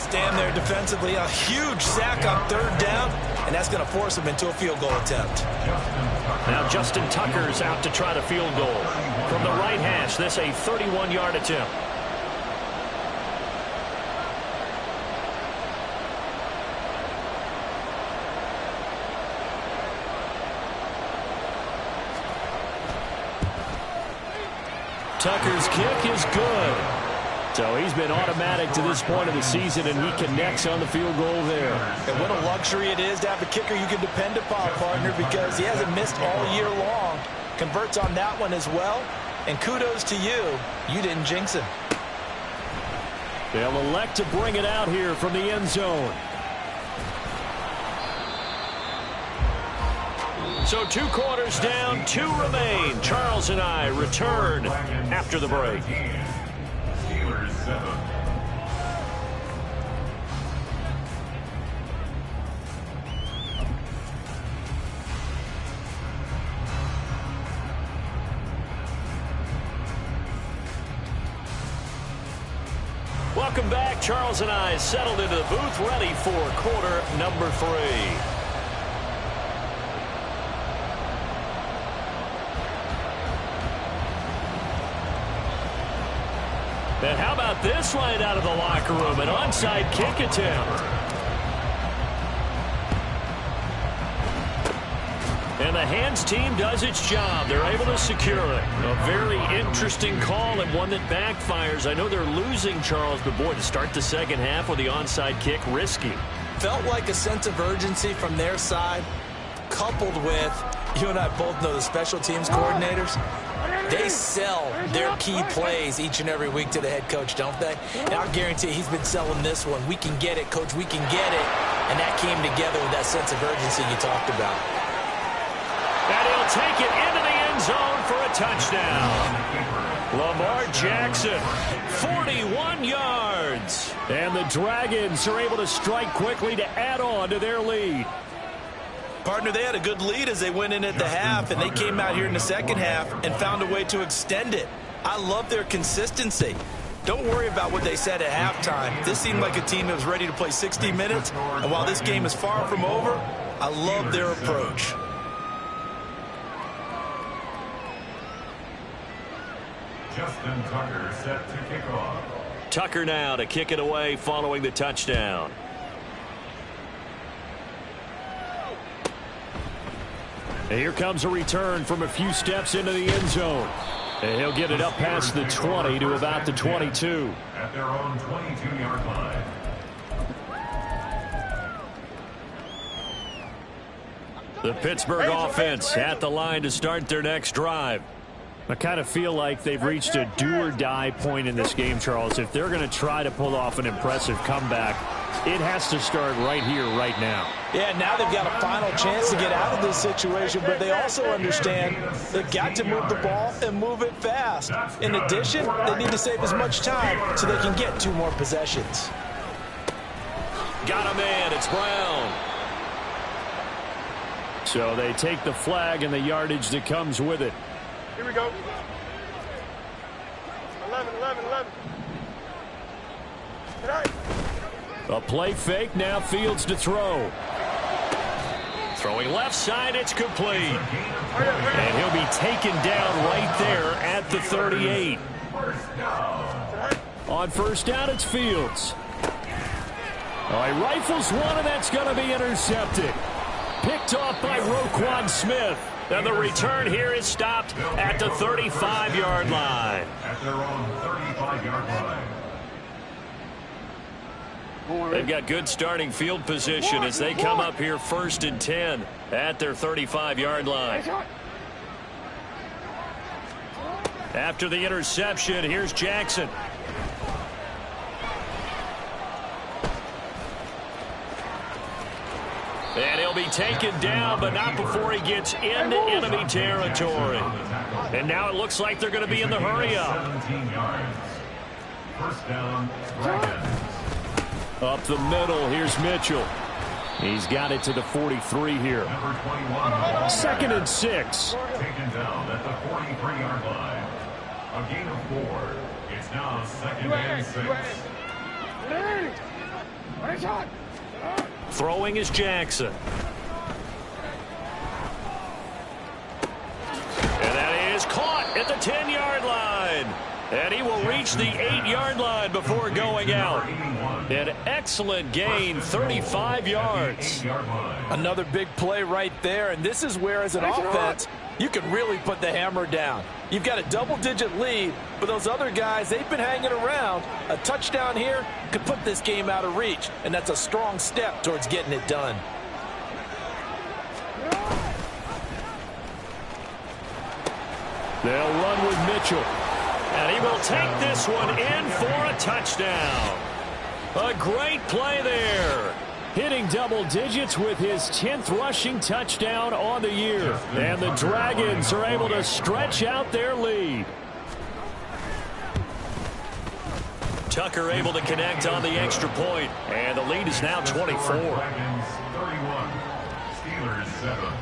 stand there defensively. A huge sack on third down, and that's going to force him into a field goal attempt. Now Justin Tucker's out to try to field goal. From the right hash, this a 31-yard attempt. Tucker's kick is good. So he's been automatic to this point of the season, and he connects on the field goal there. And what a luxury it is to have a kicker you can depend upon, partner, because he hasn't missed all year long. Converts on that one as well. And kudos to you. You didn't jinx him. They'll elect to bring it out here from the end zone. So 2 quarters down, 2 remain. Charles and I return after the break. Welcome back. Charles and I settled into the booth, ready for quarter number 3. And how about this right out of the locker room? An onside kick attempt. And the hands team does its job. They're able to secure it. A very interesting call and one that backfires. I know they're losing, Charles, but boy, to start the second half with the onside kick, risky. Felt like a sense of urgency from their side, coupled with, you and I both know the special teams coordinators. They sell their key plays each and every week to the head coach, don't they? And I'll guarantee he's been selling this one. We can get it, coach. We can get it. And that came together with that sense of urgency you talked about. And he'll take it into the end zone for a touchdown. Lamar Jackson, 41 yards. And the Dragons are able to strike quickly to add on to their lead. Partner, they had a good lead as they went in at the half, and they came out here in the second half and found a way to extend it. I love their consistency. Don't worry about what they said at halftime. This seemed like a team that was ready to play 60 minutes, and while this game is far from over, I love their approach. Justin Tucker set to kick off. Tucker now to kick it away following the touchdown. And here comes a return from a few steps into the end zone. And he'll get it up past the 20 to about the 22. At their own 22-yard line. The Pittsburgh offense at the line to start their next drive. I kind of feel like they've reached a do-or-die point in this game, Charles. If they're going to try to pull off an impressive comeback, it has to start right here, right now. Yeah, now they've got a final chance to get out of this situation, but they also understand they've got to move the ball and move it fast. In addition, they need to save as much time so they can get 2 more possessions. Got a man. It's Brown. So they take the flag and the yardage that comes with it. Here we go. 11, 11, 11. Good night. A play fake, now Fields to throw. Throwing left side, it's complete. And he'll be taken down right there at the 38. On first down, it's Fields. Oh, he rifles one, and that's going to be intercepted. Picked off by Roquan Smith. And the return here is stopped at the 35-yard line. At their own 35-yard line. They've got good starting field position as they come up here 1st and 10 at their 35-yard line. After the interception, here's Jackson. And he'll be taken down, but not before he gets into enemy territory. And now it looks like they're going to be in the hurry-up. 17 yards. First down, Dragons. Up the middle, here's Mitchell. He's got it to the 43 here. Number 21. 2nd and 6. Taken down at the 43-yard line. A gain of 4. It's now 2nd and 6. Throwing is Jackson. And that is caught at the 10-yard line. And he will reach the 8-yard line before going out. An excellent gain, 35 yards. Another big play right there, and this is where, as an offense, you can really put the hammer down. You've got a double-digit lead, but those other guys, they've been hanging around. A touchdown here could put this game out of reach, and that's a strong step towards getting it done. They'll run with Mitchell. And he will take this one in for a touchdown. A great play there. Hitting double digits with his 10th rushing touchdown on the year. And the Dragons are able to stretch out their lead. Tucker able to connect on the extra point. And the lead is now 24. Dragons 31, Steelers 7.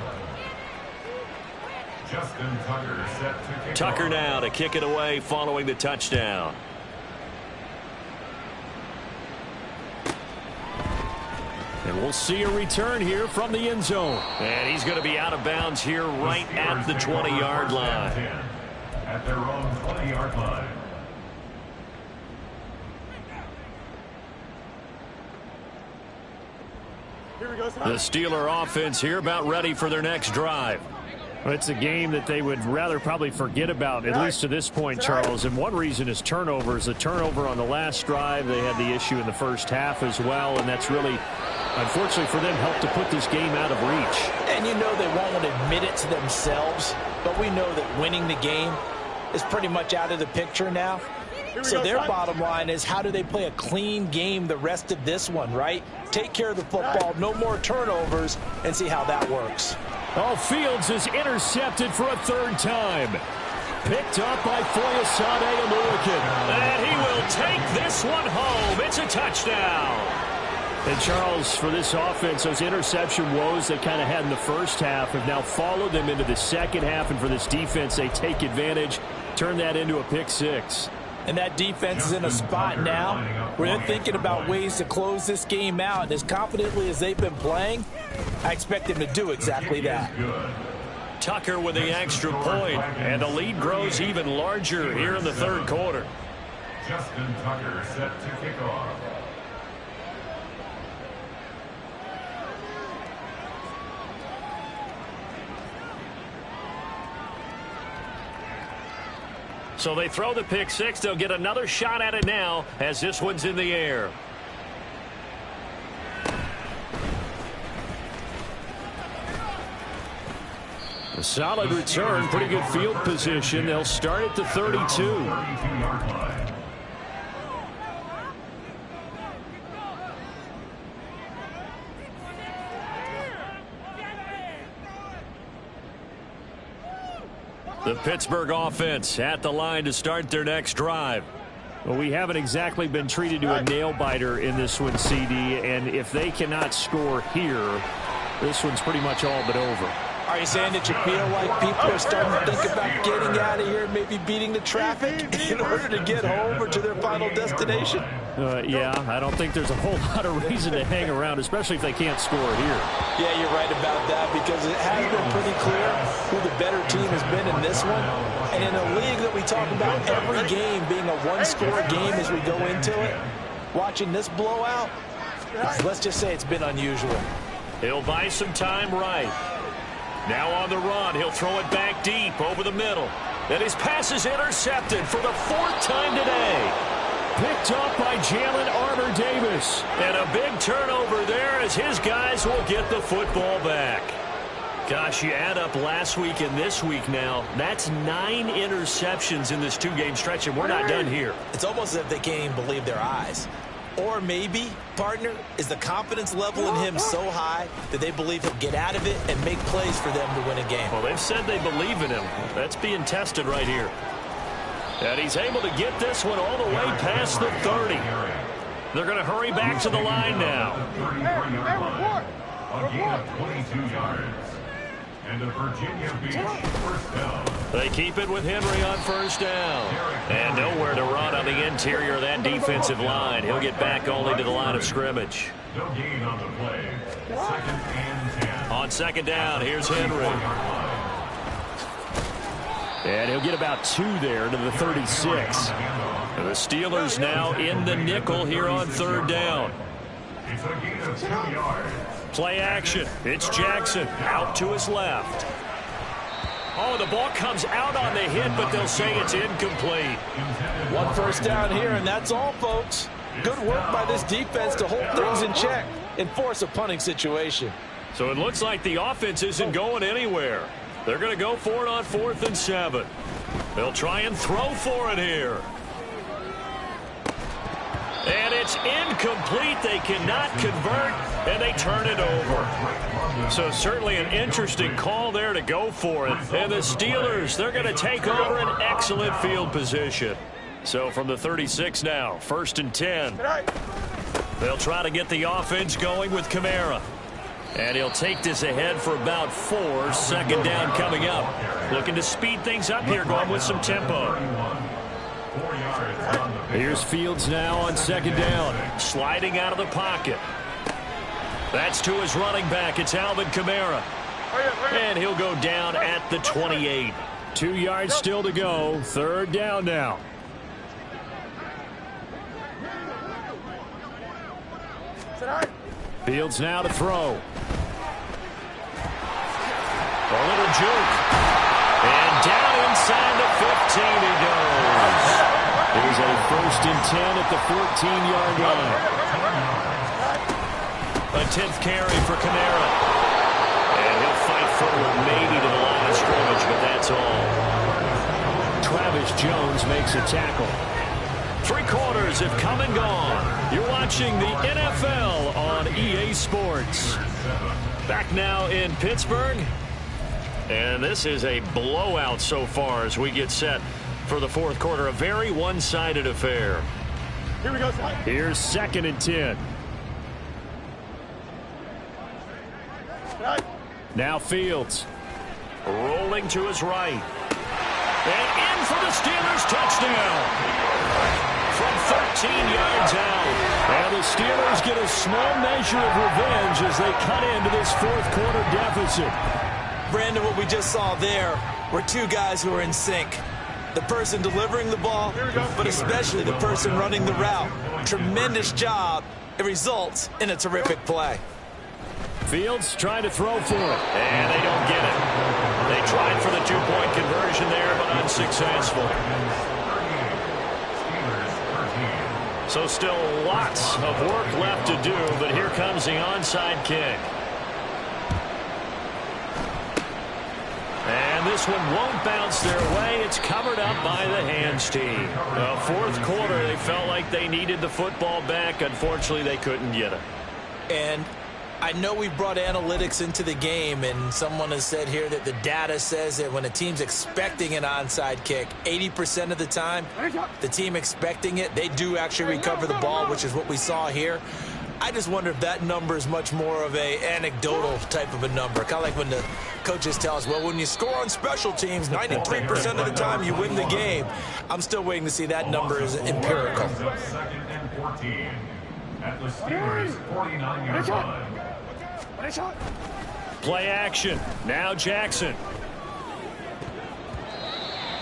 Justin Tucker set to kick Tucker off. now to kick it away following the touchdown. And we'll see a return here from the end zone. And he's going to be out of bounds here right at the 20-yard line. At their own 20-yard line. Here we go, The Steeler offense here about ready for their next drive. Well, it's a game that they would rather probably forget about, at least to this point, Charles. And one reason is turnovers. The turnover on the last drive, they had the issue in the first half as well, and that's really, unfortunately for them, helped to put this game out of reach. And you know they won't admit it to themselves, but we know that winning the game is pretty much out of the picture now. So their bottom line is, how do they play a clean game the rest of this one, right? Take care of the football, no more turnovers, and see how that works. Oh, Fields is intercepted for a third time. Picked up by Foyesade Aluakin. And he will take this one home. It's a touchdown. And, Charles, for this offense, those interception woes they kind of had in the first half have now followed them into the second half. And for this defense, they take advantage, turn that into a pick six. And that defense is in a spot now where they're thinking about ways to close this game out. And as confidently as they've been playing, I expect them to do exactly that. Tucker with the extra point, and the lead grows even larger here in the third quarter. Justin Tucker set to kick off. So they throw the pick six. They'll get another shot at it now as this one's in the air. A solid return, pretty good field position. They'll start at the 32. 32-yard line. The Pittsburgh offense at the line to start their next drive. Well, we haven't exactly been treated to a nail-biter in this one, CD, and if they cannot score here, this one's pretty much all but over. Are you saying that you feel like people are starting to think about getting out of here, maybe beating the traffic in order to get home or to their final destination? Yeah, I don't think there's a whole lot of reason to hang around, especially if they can't score here. Yeah, you're right about that, because it has been pretty clear who the better team has been in this one. And in a league that we talk about every game being a one-score game as we go into it, watching this blowout, let's just say it's been unusual. He'll buy some time right. Now on the run, he'll throw it back deep over the middle. And his pass is intercepted for the fourth time today. Picked up by Jalen Armour-Davis. And a big turnover there as his guys will get the football back. Gosh, you add up last week and this week now, that's 9 interceptions in this two-game stretch, and we're not done here. It's almost as if they can't even believe their eyes. Or maybe, partner, is the confidence level in him so high that they believe he'll get out of it and make plays for them to win a game. Well, they've said they believe in him. That's being tested right here. And he's able to get this one all the way past the 30. They're going to hurry back to the line now. A gain of 22 yards. And the Virginia Beach first down. They keep it with Henry on first down. And nowhere to run on the interior of that defensive line. He'll get back only to the line of scrimmage. No gain on the play. 2nd and 10. On 2nd down, here's Henry. And he'll get about 2 there to the 36. The Steelers now in the nickel here on 3rd down. It's a gain of 2 yards. Play action. It's Jackson out to his left. Oh, the ball comes out on the hit, but they'll say it's incomplete. 1 first down here, and that's all, folks. Good work by this defense to hold things in check and force a punting situation. So it looks like the offense isn't going anywhere. They're going to go for it on 4th and 7. They'll try and throw for it here. And it's incomplete. They cannot convert, and they turn it over. So certainly an interesting call there to go for it. And the Steelers, they're going to take over an excellent field position. So from the 36 now, 1st and 10. They'll try to get the offense going with Kamara. And he'll take this ahead for about 4. 2nd down coming up. Looking to speed things up here, going with some tempo. Here's Fields now on 2nd down. Sliding out of the pocket. That's to his running back. It's Alvin Kamara. And he'll go down at the 28. 2 yards still to go. 3rd down now. Fields now to throw. A little juke. And down inside the 15 he goes. Here's a 1st and 10 at the 14-yard line. A 10th carry for Kamara. And he'll fight forward maybe to the line of scrimmage, but that's all. Travis Jones makes a tackle. 3 quarters have come and gone. You're watching the NFL on EA Sports. Back now in Pittsburgh. And this is a blowout so far as we get set for the 4th quarter. A very one-sided affair. Here we go. Here's 2nd and 10. Now Fields. Rolling to his right. And in for the Steelers touchdown. From 13 yards out. And the Steelers get a small measure of revenge as they cut into this 4th quarter deficit. Brandon, what we just saw there were 2 guys who are in sync. The person delivering the ball, but especially the person running the route. Tremendous job. It results in a terrific play. Fields trying to throw for it. And they don't get it. They tried for the 2-point conversion there, but unsuccessful. So still lots of work left to do, but here comes the onside kick. And this one won't bounce their way. It's covered up by the hands team. 4th quarter, they felt like they needed the football back. Unfortunately, they couldn't get it. And I know we brought analytics into the game, and someone has said here that the data says that when a team's expecting an onside kick, 80% of the time, the team expecting it, they do actually recover the ball, which is what we saw here. I just wonder if that number is much more of a anecdotal type of a number. Kind of like when the coaches tell us, well, when you score on special teams, 93% of the time you win the game. I'm still waiting to see that number is empirical. 2nd and 14 at the Steelers' 49-yard line. Play action. Now Jackson.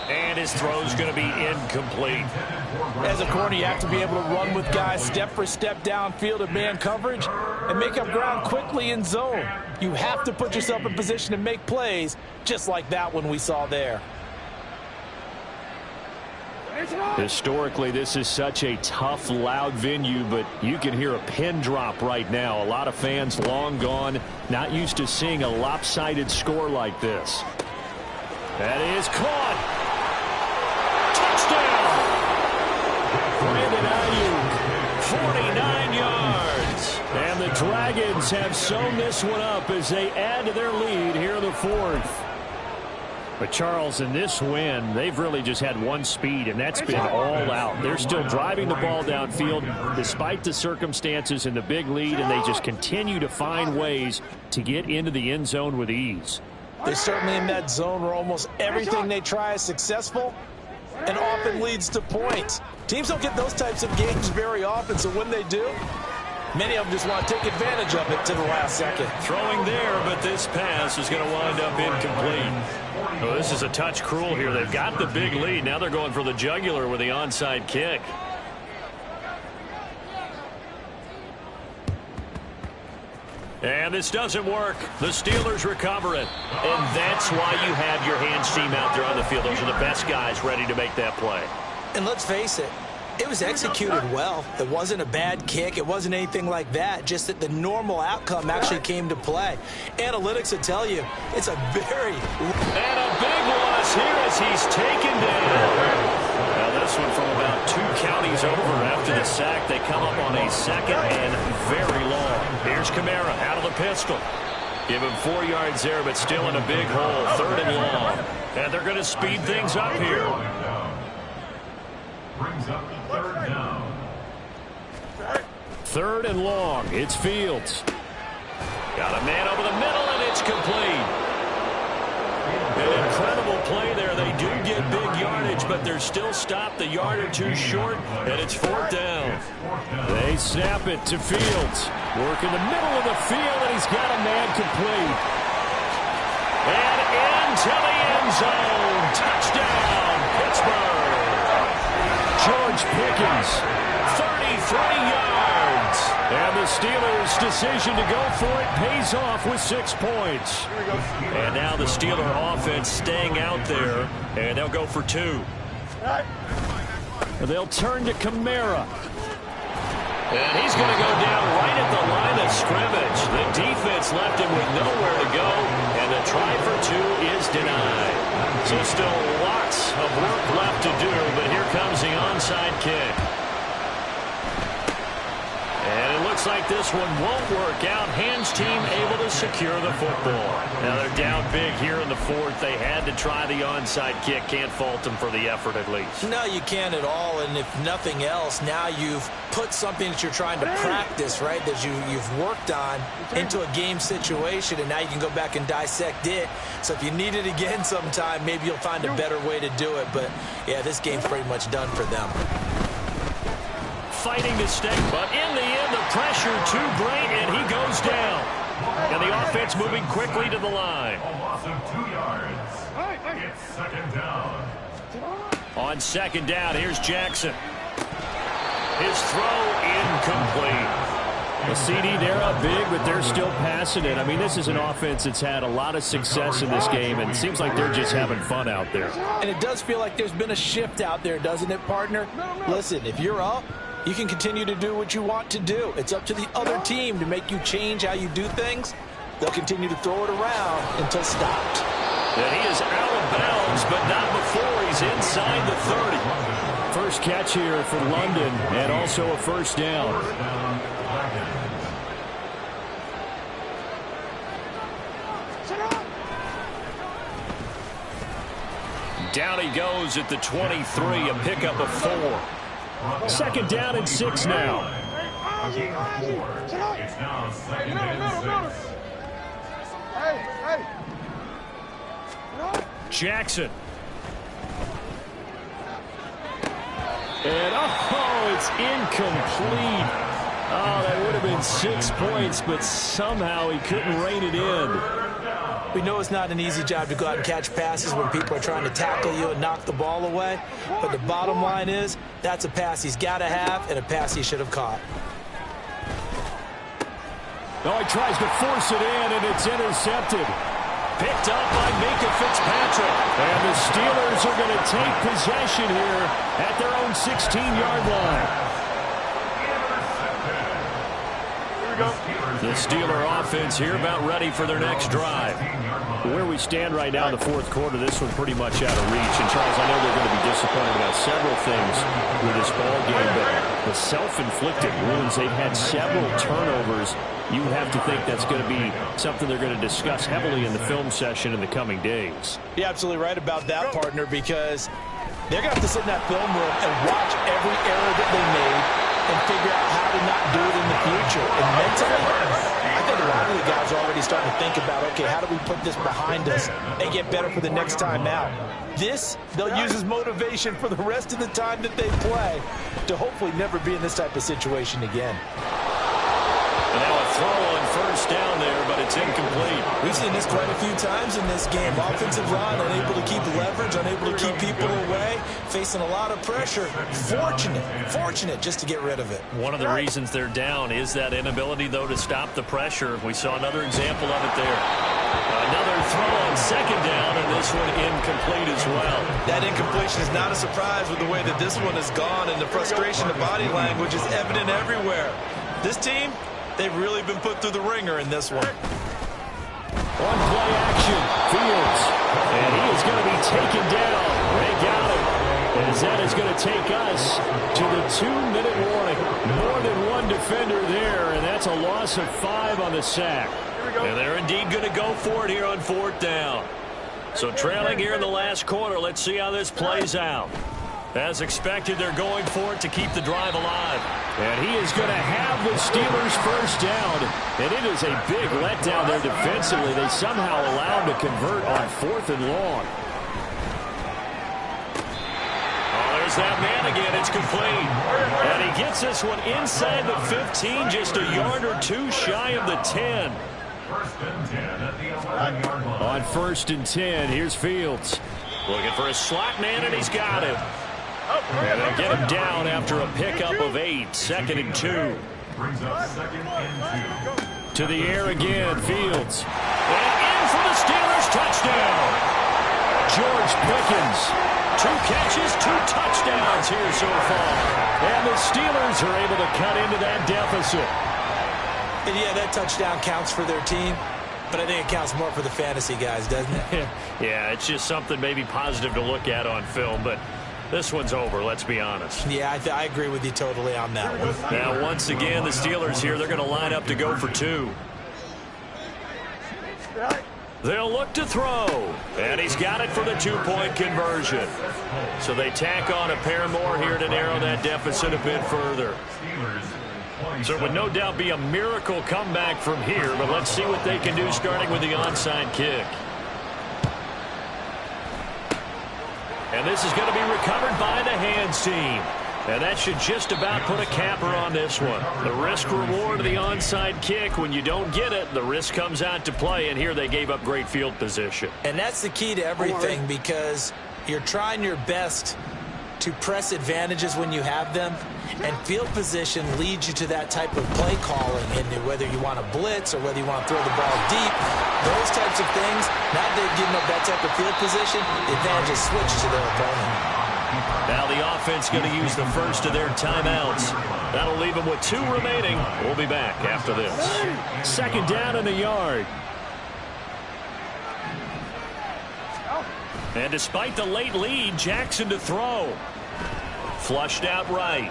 And his throw's going to be incomplete. As a corner, you have to be able to run with guys step for step downfield in man coverage and make up ground quickly in zone. You have to put yourself in position to make plays just like that one we saw there. Historically, this is such a tough, loud venue, but you can hear a pin drop right now. A lot of fans long gone, not used to seeing a lopsided score like this. That is caught. Touchdown! Brandon Ayuk, 49 yards. And the Dragons have sewn this one up as they add to their lead here in the 4th. But, Charles, in this win, they've really just had one speed, and that's been all out. They're still driving the ball downfield despite the circumstances in the big lead, and they just continue to find ways to get into the end zone with ease. They're certainly in that zone where almost everything they try is successful and often leads to points. Teams don't get those types of games very often, so when they do, Many of them just want to take advantage of it to the last second. Throwing there, but this pass is going to wind up incomplete. Oh, this is a touch cruel here. They've got the big lead. Now they're going for the jugular with the onside kick. And this doesn't work. The Steelers recover it. And that's why you have your hands team out there on the field. Those are the best guys ready to make that play. And let's face it, it was executed well. It wasn't a bad kick. It wasn't anything like that. Just that the normal outcome actually came to play. Analytics will tell you it's a very... And a big loss here as he's taken down. Now this one from about 2 counties over after the sack. They come up on a second and very long. Here's Kamara out of the pistol. Give him 4 yards there, but still in a big hole. 3rd and long. And they're going to speed things up here. Brings up 3rd down. 3rd and long. It's Fields. Got a man over the middle, and it's complete. An incredible play there. They do get big yardage, but they're still stopped a yard or 2 short, and it's 4th down. They snap it to Fields. Work in the middle of the field, and he's got a man complete. And into the end zone. Touchdown, Pittsburgh. George Pickens, 33 yards. And the Steelers' decision to go for it pays off with 6 points. And now the Steeler offense staying out there, and they'll go for 2. They'll turn to Kamara. And he's going to go down right at the line of scrimmage. The defense left him with nowhere to go, and the try for 2 is denied. So still lots of work left to do, but here comes the onside kick. And it looks like this one won't work out. Hands team able to secure the football. Now they're down big here in the 4th. They had to try the onside kick. Can't fault them for the effort at least. No, you can't at all. And if nothing else, now you've put something that you're trying to practice, right, that you've worked on into a game situation, and now you can go back and dissect it. So if you need it again sometime, maybe you'll find a better way to do it. But, yeah, this game's pretty much done for them. Fighting to stay, but in the end, the pressure too great, and he goes down. And the offense moving quickly to the line. A loss of 2 yards. It's 2nd down. On 2nd down, here's Jackson. His throw incomplete. The CD, they're up big, but they're still passing it. I mean, this is an offense that's had a lot of success in this game, and it seems like they're just having fun out there. And it does feel like there's been a shift out there, doesn't it, partner? Listen, if you're up, you can continue to do what you want to do. It's up to the other team to make you change how you do things. They'll continue to throw it around until stopped. And he is out of bounds, but not before he's inside the 30. First catch here for London, and also a 1st down. Down he goes at the 23, a pickup of 4. 2nd down and 6 now. It's now 2nd and 6. Jackson. And, it's incomplete. Oh, that would have been 6 points, but somehow he couldn't rein it in. We know it's not an easy job to go out and catch passes when people are trying to tackle you and knock the ball away. But the bottom line is, that's a pass he's got to have and a pass he should have caught. Oh, he tries to force it in, and it's intercepted. Picked up by Minka Fitzpatrick. And the Steelers are going to take possession here at their own 16-yard line. The Steeler offense here about ready for their next drive. Where we stand right now in the 4th quarter, this one pretty much out of reach. And, Charles, I know they're going to be disappointed about several things with this ball game, but the self-inflicted wounds, they've had several turnovers. You have to think that's going to be something they're going to discuss heavily in the film session in the coming days. You're absolutely right about that, partner, because they're going to have to sit in that film room and watch every error that they made and figure out how to not do it in the future. And mentally, I think a lot of the guys are already starting to think about, okay, how do we put this behind us and get better for the next time out? This, they'll use as motivation for the rest of the time that they play to hopefully never be in this type of situation again. it's incomplete. We've seen this quite a few times in this game. Offensive line unable to keep leverage, unable to keep people away, facing a lot of pressure. Fortunate just to get rid of it. One of the reasons they're down is that inability, though, to stop the pressure. We saw another example of it there. Another throw on second down, and this one incomplete as well. That incompletion is not a surprise with the way that this one has gone, and the frustration, the body language is evident everywhere. This team, they've really been put through the ringer in this one. On play action, Fields, and he is going to be taken down. They got him. As that is going to take us to the 2-minute warning. More than one defender there, and that's a loss of 5 on the sack. And they're indeed going to go for it here on 4th down. So trailing here in the last quarter, let's see how this plays out. As expected, they're going for it to keep the drive alive. And he is going to have the Steelers' first down. And it is a big letdown there defensively. They somehow allowed to convert on 4th and long. Oh, there's that man again. It's complete. And he gets this one inside the 15, just a yard or two shy of the 10. First and 10 at the 11-yard line. On 1st and 10, here's Fields. Looking for a slot man, and he's got him. And they get him down after a pickup of 8. 2nd and 2. Brings up 2nd and 2. To the air again, Fields. And in for the Steelers, touchdown. George Pickens. 2 catches, 2 touchdowns here so far. And the Steelers are able to cut into that deficit. And yeah, that touchdown counts for their team, but I think it counts more for the fantasy guys, doesn't it? Yeah, it's just something maybe positive to look at on film, but this one's over, let's be honest. Yeah, I agree with you totally on that one. Now, once again, the Steelers here, they're going to line up to go for 2. They'll look to throw, and he's got it for the 2-point conversion. So they tack on a pair more here to narrow that deficit a bit further. So it would no doubt be a miracle comeback from here, but let's see what they can do starting with the onside kick. And this is going to be recovered by the hands team. And that should just about put a capper on this one. The risk-reward of the onside kick, when you don't get it, the risk comes out to play, and here they gave up great field position. And that's the key to everything, because you're trying your best to press advantages when you have them, and field position leads you to that type of play calling, and whether you want to blitz or whether you want to throw the ball deep, those types of things. Now they're giving up that type of field position, the advantage is switched to their opponent. Now the offense going to use the first of their timeouts. That'll leave them with 2 remaining. We'll be back after this. 2nd down in the yard. And despite the late lead, Jackson to throw. Flushed out right.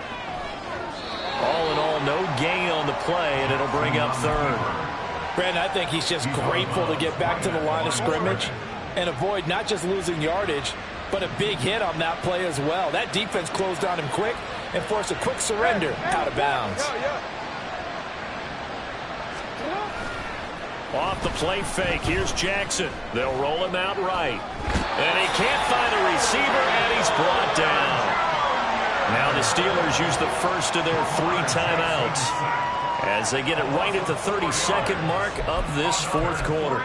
All in all, no gain on the play, and it'll bring up 3rd. Brandon, I think he's just grateful to get back to the line of scrimmage and avoid not just losing yardage, but a big hit on that play as well. That defense closed on him quick and forced a quick surrender out of bounds. Off the play fake, here's Jackson. They'll roll him out right. And he can't find a receiver, and he's brought down. Now the Steelers use the first of their 3 timeouts as they get it right at the 32nd mark of this 4th quarter.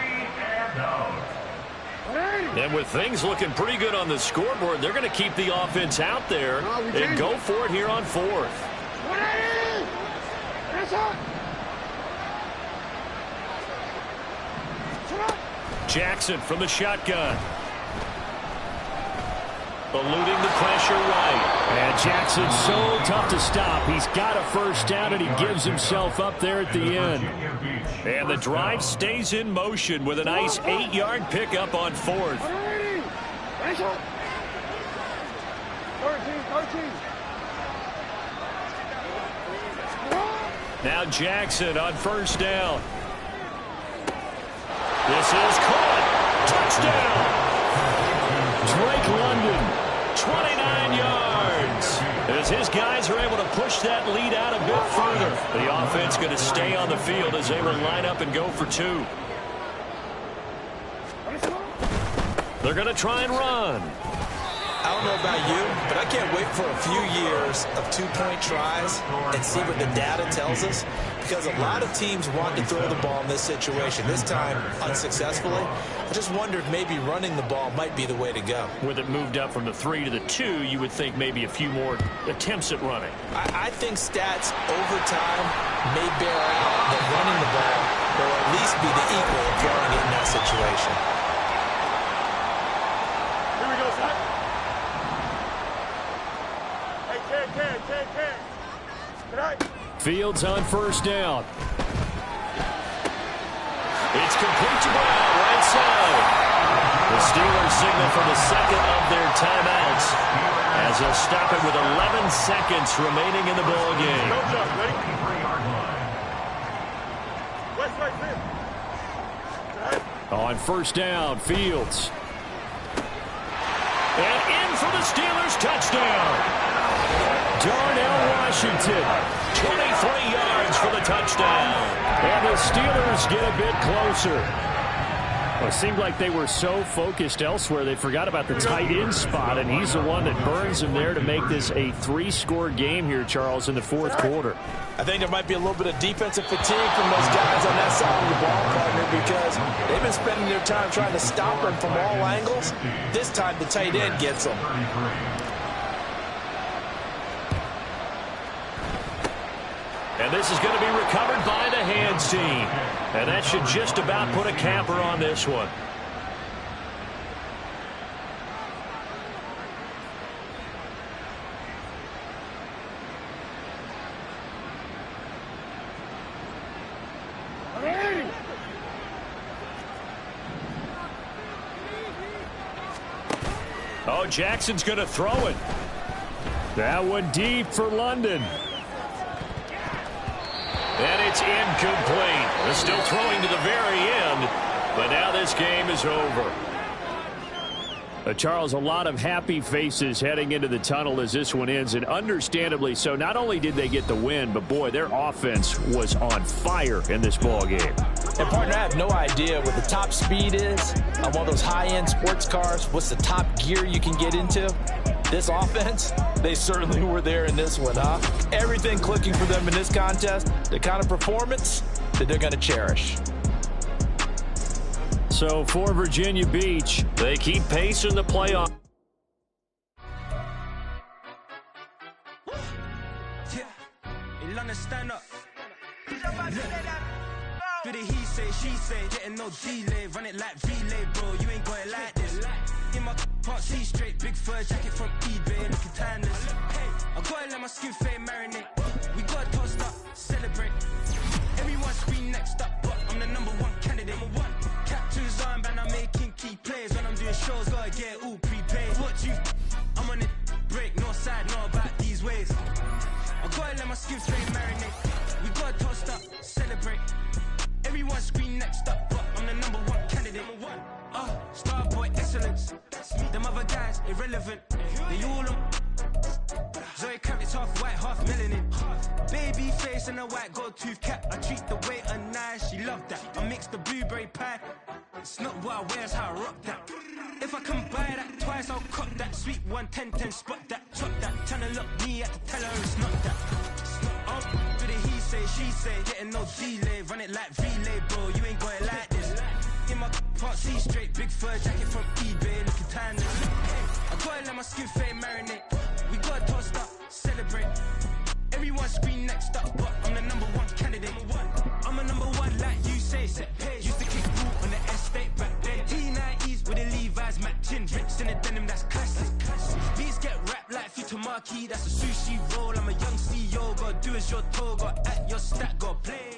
And with things looking pretty good on the scoreboard, they're going to keep the offense out there and go for it here on 4th. Jackson from the shotgun. Eluding the pressure right. And Jackson's so tough to stop. He's got a first down, and he gives himself up there at the end. And the drive stays in motion with a nice 8-yard pickup on 4th. Now Jackson on first down. This is caught. Touchdown. Drake London, 29 yards. As his guys are able to push that lead out a bit further. The offense going to stay on the field as they will line up and go for 2. They're going to try and run. I don't know about you, but I can't wait for a few years of two-point tries and see what the data tells us, because a lot of teams want to throw the ball in this situation, this time unsuccessfully. I just wondered maybe running the ball might be the way to go. With it moved up from the 3 to the 2, you would think maybe a few more attempts at running. I think stats over time may bear out that running the ball will at least be the equal of throwing it in that situation. Here we go, son. Hey, Ken. Tonight. Fields on first down. It's complete to Brown, right side. The Steelers signal for the second of their timeouts as they'll stop it with 11 seconds remaining in the ball game. No jump, ready? West, On first down, Fields. And in for the Steelers, touchdown. Darnell Washington, 23 yards for the touchdown. And the Steelers get a bit closer. Well, it seemed like they were so focused elsewhere, they forgot about the tight end spot, and he's the one that burns them there to make this a 3-score game here, Charles, in the fourth quarter. I think there might be a little bit of defensive fatigue from those guys on that side of the ball, partner, because they've been spending their time trying to stop them from all angles. This time the tight end gets them. And this is going to be recovered by the hands team. And that should just about put a capper on this one. Oh, Jackson's going to throw it. That one deep for London. And it's incomplete. They're still throwing to the very end, but now this game is over. Charles, a lot of happy faces heading into the tunnel as this one ends, and understandably so. Not only did they get the win, but boy, their offense was on fire in this ball game. And partner, I have no idea what the top speed is on one of those high-end sports cars. What's the top gear you can get into? This offense, they certainly were there in this one, huh? Everything clicking for them in this contest, the kind of performance that they're going to cherish. So for Virginia Beach, they keep pace in the playoff. Do the he say, she say, getting no delay, run it like relay, bro, you ain't got it like this. In my can't see straight, big fur jacket from eBay, looking timeless. I gotta let my skin fade marinate, we gotta toast up, celebrate. Everyone scream next up, but I'm the #1 candidate. Captain's armband, I'm making key plays. When I'm doing shows, gotta get all prepaid. What you, I'm on it, break, no side, know about these ways. I gotta let my skin fade marinate, we gotta toast up, celebrate. Everyone scream next up, but I'm the #1 candidate. Star boy excellence. Them other guys irrelevant. They all on. Zoe Kravitz half white, half melanin. Baby face and a white gold tooth cap. I treat the waiter nice, she love that. I mix the blueberry pie. It's not what I wear, it's how I rock that. If I can buy that twice, I'll cop that. Sweet 110, spot that, chop that. Tryna look me at the teller, it's not that. Do the he say, she say, getting no delay, run it like relay, bro, you ain't got it like this. In my can't see straight, big fur jacket from eBay, looking timeless. I gotta let my skin fade marinate, we gotta toast up, celebrate. Everyone scream next up, but I'm the #1 candidate. I'm a #1 like you say, used to kick ball on the estate back then. T90s with the Levi's matching, rips in the denim, that's classic. Beats get wrapped like Futamaki, that's a sushi roll. I'm a young CEO, gotta do as you're told, gotta act your stat, gotta play.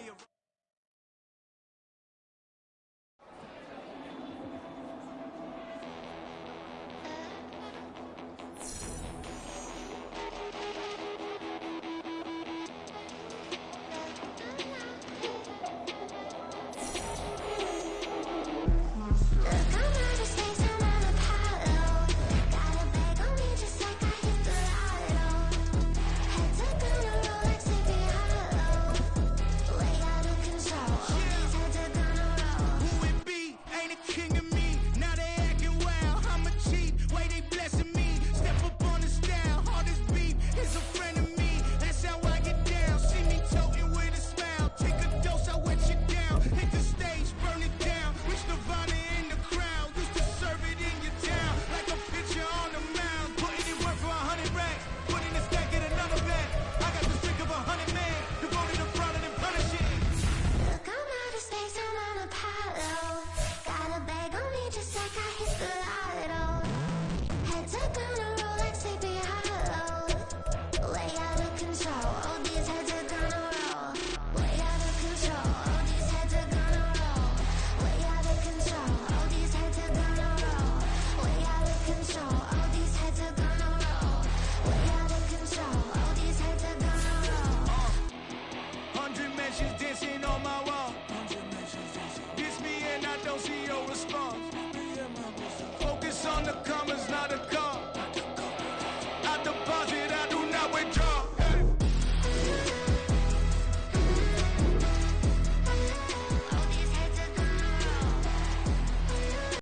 It's on the comers, not a